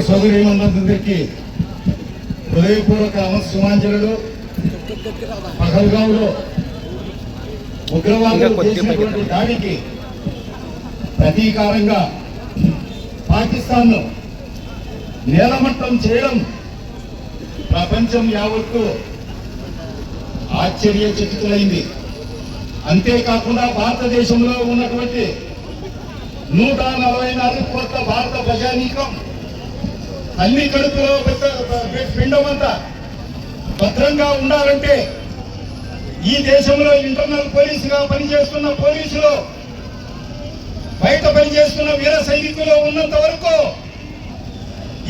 సోదరీమందరికీ హృదయపూర్వక సుమాంజలు. పహల్గాంలో ఉగ్రవాదులు చేసినటువంటి దాడికి ప్రతీకారంగా పాకిస్తాన్ను నేలమట్టం చేయడం ప్రపంచం యావత్తు ఆశ్చర్యచకితులైంది. అంతేకాకుండా భారతదేశంలో ఉన్నటువంటి 144 కోట్ల భారత ప్రజానీకం అన్ని కడుపులో పిండమంతా భద్రంగా ఉండాలంటే ఈ దేశంలో ఇంటర్నల్ పోలీసుగా పనిచేస్తున్న పోలీసులు, బయట పనిచేస్తున్న వీర సైనికులు ఉన్నంత వరకు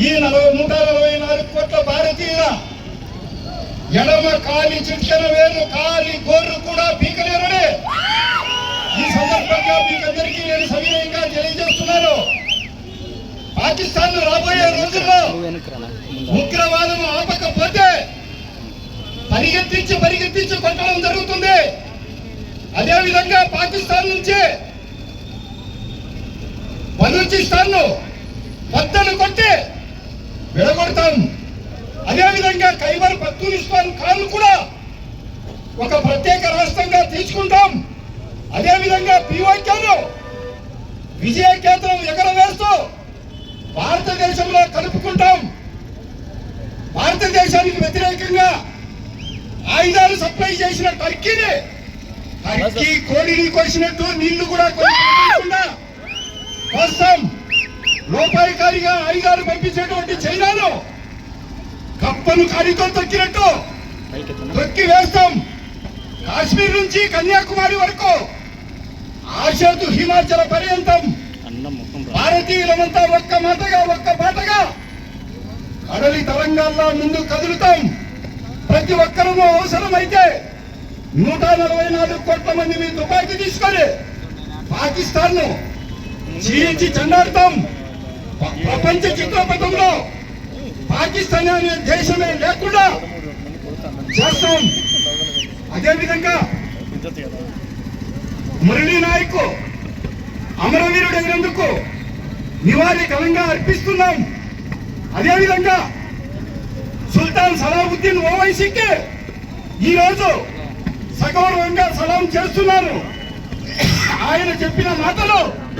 ఈ 144 కోట్ల భారతీయుల ఎడమ కాలి చిట్కెన వేలు కాలి గోర్రు కూడా పీకలేరని ఈ సందర్భంగా మీకందరికీ నేను సవినయంగా తెలియజేస్తున్నాను. పాకిస్తాన్ రాబోయే రోజుల్లో ఉగ్రవాదం ఆపకపోతే పరిగెత్తించి కొట్టడం జరుగుతుంది. అదేవిధంగా పాకిస్తాన్ నుంచి బలూచిస్తాన్ ను బద్దలు కొట్టి విడగొడతాం. అదేవిధంగా ఖైబర్ పఖ్తూన్ఖ్వా ఖాన్ కూడా ఒక ప్రత్యేక రాష్ట్రంగా తీసుకుంటాం. అదేవిధంగా పీఓకేను విజయ కేంద్రం ఎగరవేస్తూ భారతదేశంలో కలుపుకుంటాం. భారతదేశానికి వ్యతిరేకంగా ఆయుధాలు సప్లై చేసిన టర్కీ కోడిని కోసినట్టు నీళ్లు కూడా కోసం లోపాయికారిగా ఆయుధాలు పంపించేటువంటి చైనాను కప్పను కాలితో తొక్కినట్టు తొక్కి వేస్తాం. కాశ్మీర్ నుంచి కన్యాకుమారి వరకు ఆషాదు హిమాచల పర్యంతం భారతీయులమంతా ఒక్క పాటగా కడలి తరంగాల్లో ముందు కదులుతాం. ప్రతి ఒక్కరూ అవసరమైతే 144 కోట్ల మంది మీ తుపాకీ తీసుకొని పాకిస్తాన్ ను చీల్చి చెండాడతాం. ప్రపంచ చిత్రపటంలో పాకిస్తాన్ అనే దేశమే లేకుండా చేస్తాం. అదేవిధంగా మురళీ నాయక్ అమరవీరుడైనందుకు నివాళి ఘనంగా అర్పిస్తున్నాం. అదేవిధంగా సుల్తాన్ సలావుద్దీన్ ఓవైసీకి ఈరోజు సగౌరవంగా సలాం చేస్తున్నారు. ఆయన చెప్పిన మాటలు